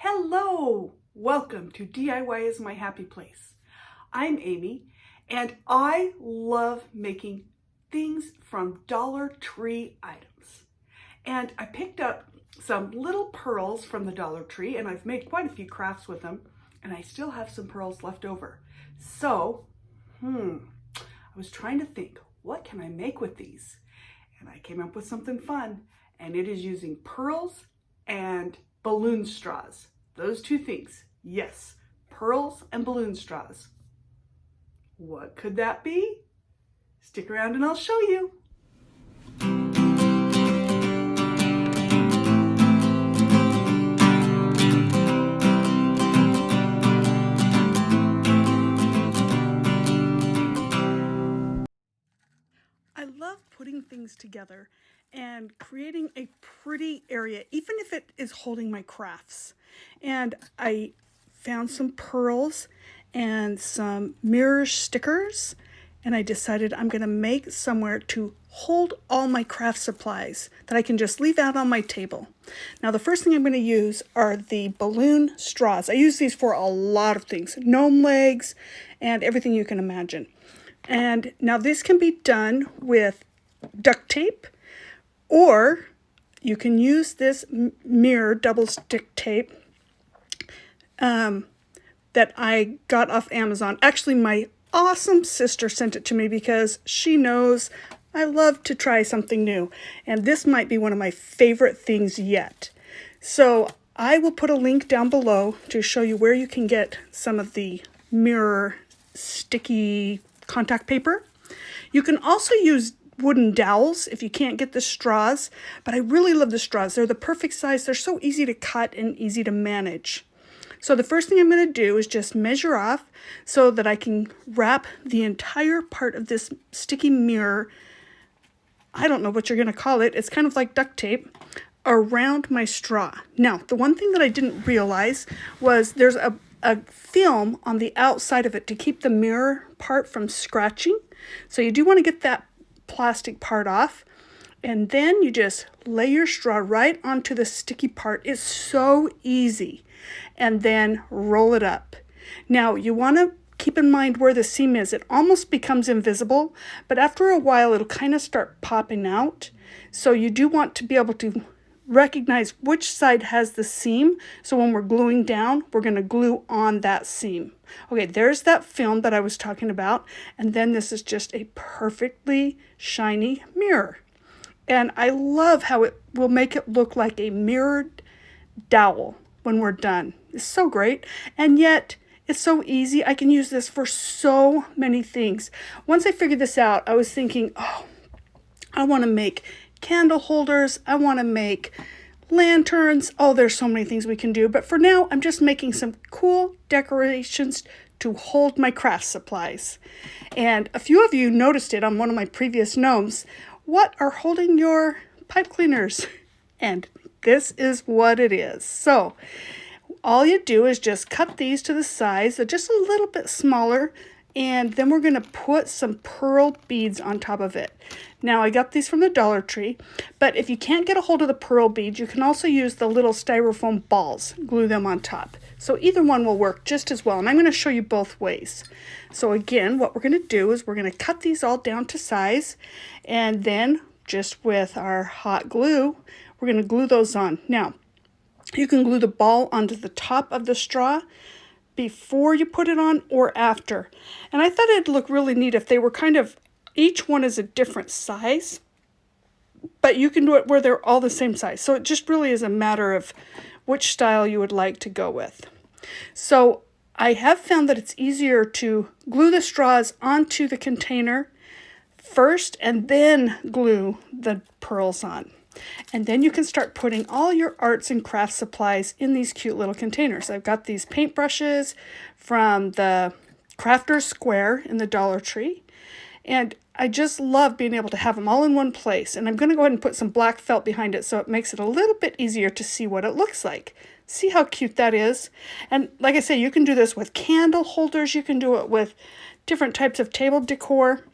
Hello! Welcome to DIY is my happy place. I'm Amy and I love making things from Dollar Tree items. And I picked up some little pearls from the Dollar Tree and I've made quite a few crafts with them and I still have some pearls left over. So, I was trying to think, what can I make with these? And I came up with something fun, and it is using pearls and balloon straws. Those two things. Yes, pearls and balloon straws. What could that be? Stick around and I'll show you. I love putting things together and creating a pretty area, even if it is holding my crafts. And I found some pearls and some mirror stickers, and I decided I'm going to make somewhere to hold all my craft supplies that I can just leave out on my table. Now the first thing I'm going to use are the balloon straws. I use these for a lot of things, gnome legs and everything you can imagine. And now this can be done with duct tape, or you can use this mirror double stick tape that I got off Amazon. Actually, my awesome sister sent it to me because she knows I love to try something new. And this might be one of my favorite things yet. So I will put a link down below to show you where you can get some of the mirror sticky contact paper. You can also use wooden dowels if you can't get the straws, but I really love the straws. They're the perfect size. They're so easy to cut and easy to manage. So the first thing I'm going to do is just measure off so that I can wrap the entire part of this sticky mirror, I don't know what you're going to call it, it's kind of like duct tape, around my straw. Now, the one thing that I didn't realize was there's a film on the outside of it to keep the mirror part from scratching. So you do want to get that plastic part off. And then you just lay your straw right onto the sticky part. It's so easy. And then roll it up. Now you want to keep in mind where the seam is. It almost becomes invisible, but after a while it'll kind of start popping out. So you do want to be able to recognize which side has the seam. So when we're gluing down, we're going to glue on that seam. Okay, there's that film that I was talking about. And then this is just a perfectly shiny mirror. And I love how it will make it look like a mirrored dowel when we're done. It's so great. And yet it's so easy. I can use this for so many things. Once I figured this out, I was thinking, oh, I want to make candle holders. I want to make lanterns. Oh, there's so many things we can do. But for now, I'm just making some cool decorations to hold my craft supplies. And a few of you noticed it on one of my previous gnomes. What are holding your pipe cleaners? And this is what it is. So all you do is just cut these to the size. They're just a little bit smaller. And then we're going to put some pearl beads on top of it. Now, I got these from the Dollar Tree, but if you can't get a hold of the pearl beads, you can also use the little styrofoam balls, glue them on top. So either one will work just as well, and I'm going to show you both ways. So again, what we're going to do is we're going to cut these all down to size, and then just with our hot glue, we're going to glue those on. Now, you can glue the ball onto the top of the straw before you put it on or after. And I thought it'd look really neat if they were kind of, each one is a different size, but you can do it where they're all the same size. So it just really is a matter of which style you would like to go with. So I have found that it's easier to glue the straws onto the container first and then glue the pearls on. And then you can start putting all your arts and craft supplies in these cute little containers. I've got these paintbrushes from the Crafter's Square in the Dollar Tree. And I just love being able to have them all in one place. And I'm going to go ahead and put some black felt behind it so it makes it a little bit easier to see what it looks like. See how cute that is? And like I say, you can do this with candle holders. You can do it with different types of table decor.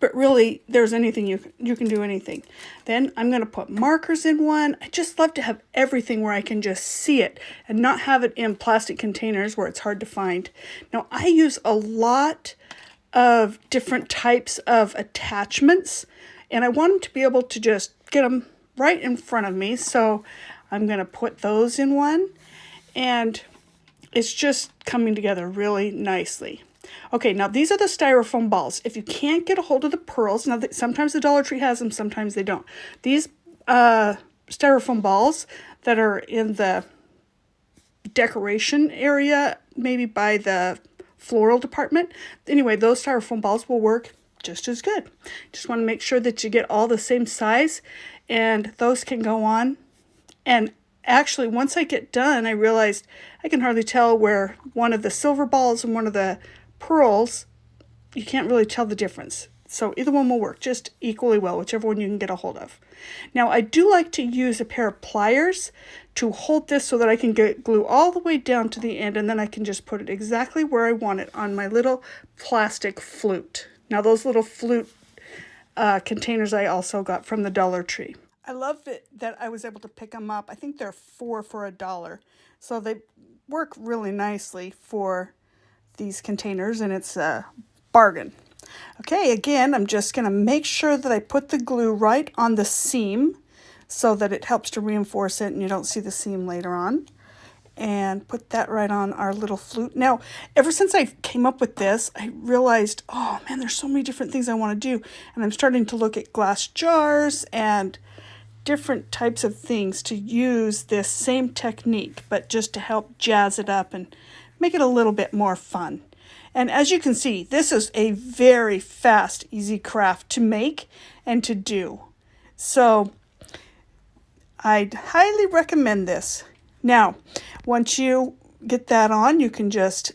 But really, there's anything you can do anything. Then I'm going to put markers in one. I just love to have everything where I can just see it and not have it in plastic containers where it's hard to find. Now, I use a lot of different types of attachments, and I want them to be able to just get them right in front of me. So I'm going to put those in one, and it's just coming together really nicely. Okay, now these are the styrofoam balls. If you can't get a hold of the pearls, now sometimes the Dollar Tree has them, sometimes they don't. These styrofoam balls that are in the decoration area, maybe by the floral department. Anyway, those styrofoam balls will work just as good. Just want to make sure that you get all the same size, and those can go on. And actually, once I get done, I realized I can hardly tell where one of the silver balls and one of the pearls, you can't really tell the difference. So either one will work just equally well, whichever one you can get a hold of. Now, I do like to use a pair of pliers to hold this so that I can get glue all the way down to the end, and then I can just put it exactly where I want it on my little plastic flute. Now, those little flute containers I also got from the Dollar Tree. I love it that I was able to pick them up. I think they're 4 for $1. So they work really nicely for these containers, and it's a bargain. Okay, again, I'm just going to make sure that I put the glue right on the seam so that it helps to reinforce it and you don't see the seam later on. And put that right on our little flute. Now, ever since I came up with this, I realized, oh man, there's so many different things I want to do. And I'm starting to look at glass jars and different types of things to use this same technique, but just to help jazz it up and make it a little bit more fun. And as you can see, this is a very fast, easy craft to make and to do. So I'd highly recommend this. Now, once you get that on, you can just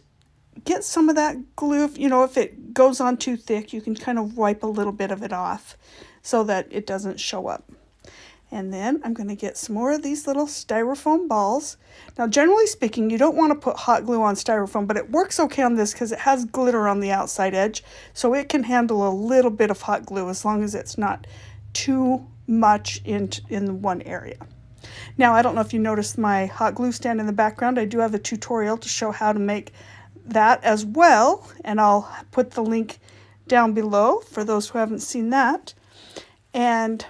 get some of that glue. You know, if it goes on too thick, you can kind of wipe a little bit of it off so that it doesn't show up. And then I'm going to get some more of these little styrofoam balls. Now, generally speaking, you don't want to put hot glue on styrofoam, but it works okay on this because it has glitter on the outside edge, so it can handle a little bit of hot glue as long as it's not too much in one area. Now, I don't know if you noticed my hot glue stand in the background. I do have a tutorial to show how to make that as well, and I'll put the link down below for those who haven't seen that. And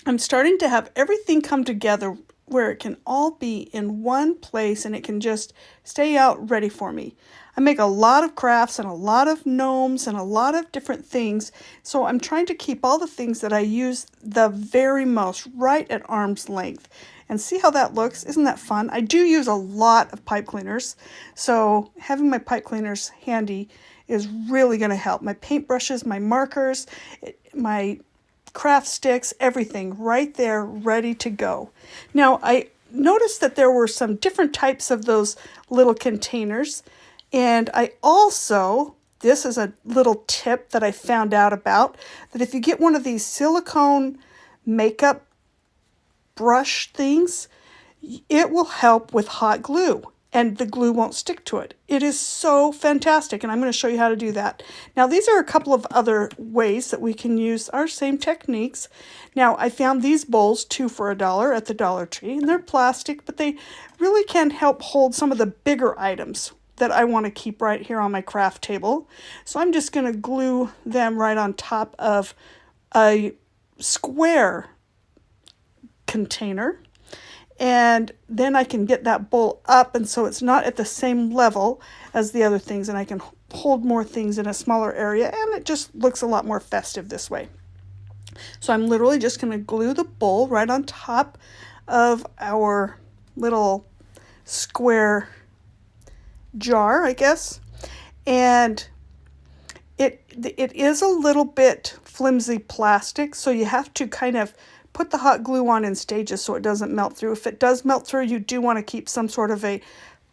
I'm starting to have everything come together where it can all be in one place and it can just stay out ready for me. I make a lot of crafts and a lot of gnomes and a lot of different things, so I'm trying to keep all the things that I use the very most right at arm's length. And see how that looks? Isn't that fun? I do use a lot of pipe cleaners, so having my pipe cleaners handy is really going to help. My paintbrushes, my markers, my craft sticks, everything right there ready to go. Now, I noticed that there were some different types of those little containers, and I also, this is a little tip that I found out about, that if you get one of these silicone makeup brush things, it will help with hot glue and the glue won't stick to it. It is so fantastic, and I'm going to show you how to do that. Now, these are a couple of other ways that we can use our same techniques. Now, I found these bowls 2 for $1 at the Dollar Tree, and they're plastic, but they really can help hold some of the bigger items that I want to keep right here on my craft table. So I'm just going to glue them right on top of a square container, and then I can get that bowl up, and so it's not at the same level as the other things, and I can hold more things in a smaller area, and it just looks a lot more festive this way. So I'm literally just going to glue the bowl right on top of our little square jar, I guess, and it is a little bit flimsy plastic, so you have to kind of put the hot glue on in stages so it doesn't melt through. If it does melt through, you do want to keep some sort of a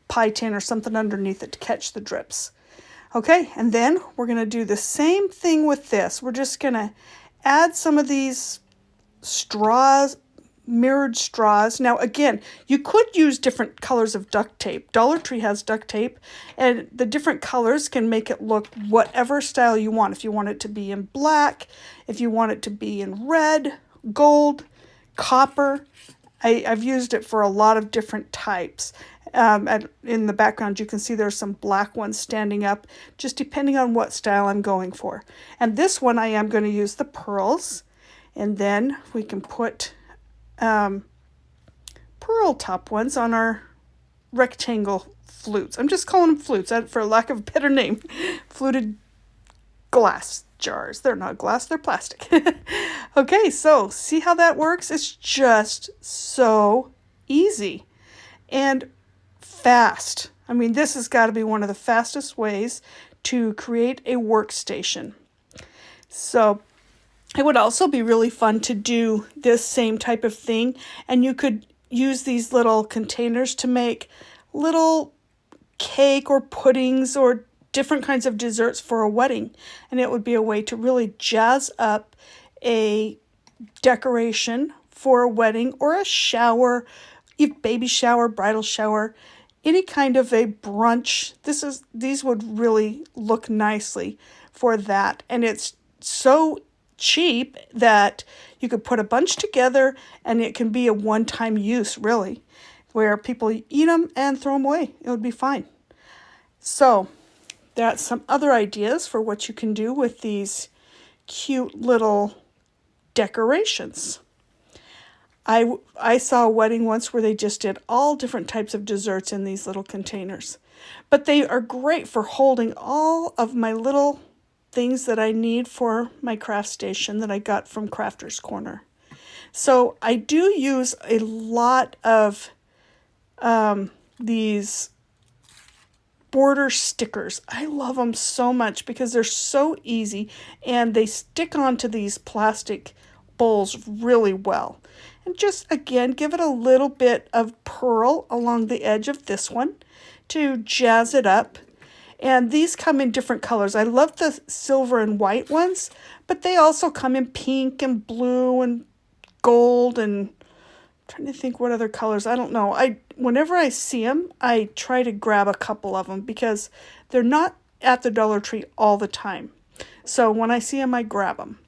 pie tin or something underneath it to catch the drips. Okay, and then we're going to do the same thing with this. We're just going to add some of these straws, mirrored straws. Now again, you could use different colors of duct tape. Dollar Tree has duct tape, and the different colors can make it look whatever style you want. If you want it to be in black, if you want it to be in red, gold, copper. I've used it for a lot of different types. In the background, you can see there's some black ones standing up, just depending on what style I'm going for. And this one, I am going to use the pearls. And then we can put pearl top ones on our rectangle flutes. I'm just calling them flutes for lack of a better name. Fluted glass jars. They're not glass, they're plastic. Okay, so see how that works? It's just so easy and fast. I mean, this has got to be one of the fastest ways to create a workstation. So it would also be really fun to do this same type of thing, and you could use these little containers to make little cake or puddings or different kinds of desserts for a wedding, and it would be a way to really jazz up a decoration for a wedding or a shower, baby shower, bridal shower, any kind of a brunch. These would really look nicely for that, and it's so cheap that you could put a bunch together and it can be a one-time use, really, where people eat them and throw them away. It would be fine. So that's some other ideas for what you can do with these cute little decorations. I saw a wedding once where they just did all different types of desserts in these little containers, but they are great for holding all of my little things that I need for my craft station that I got from Crafter's Corner. So I do use a lot of these border stickers. I love them so much because they're so easy and they stick onto these plastic bowls really well. And just again, give it a little bit of pearl along the edge of this one to jazz it up. And these come in different colors. I love the silver and white ones, but they also come in pink and blue and gold, and I'm trying to think what other colors. I don't know. Whenever I see them, I try to grab a couple of them because they're not at the Dollar Tree all the time. So when I see them, I grab them.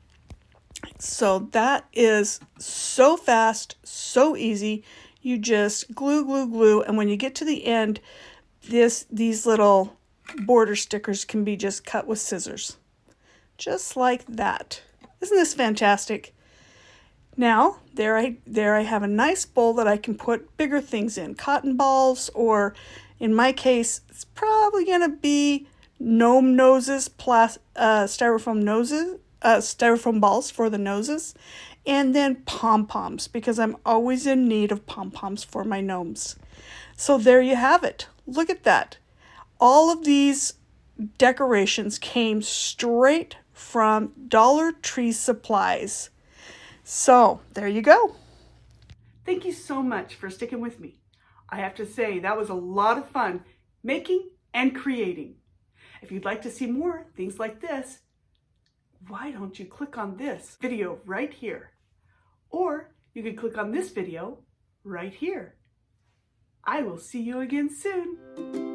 So that is so fast, so easy. You just glue, glue, glue, and when you get to the end, these little border stickers can be just cut with scissors. Just like that. Isn't this fantastic? Now, there I have a nice bowl that I can put bigger things in. Cotton balls, or in my case, it's probably going to be gnome noses, styrofoam balls for the noses, and then pom-poms, because I'm always in need of pom-poms for my gnomes. So there you have it. Look at that. All of these decorations came straight from Dollar Tree supplies. So there you go. Thank you so much for sticking with me. I have to say that was a lot of fun making and creating. If you'd like to see more things like this, why don't you click on this video right here? Or you can click on this video right here. I will see you again soon.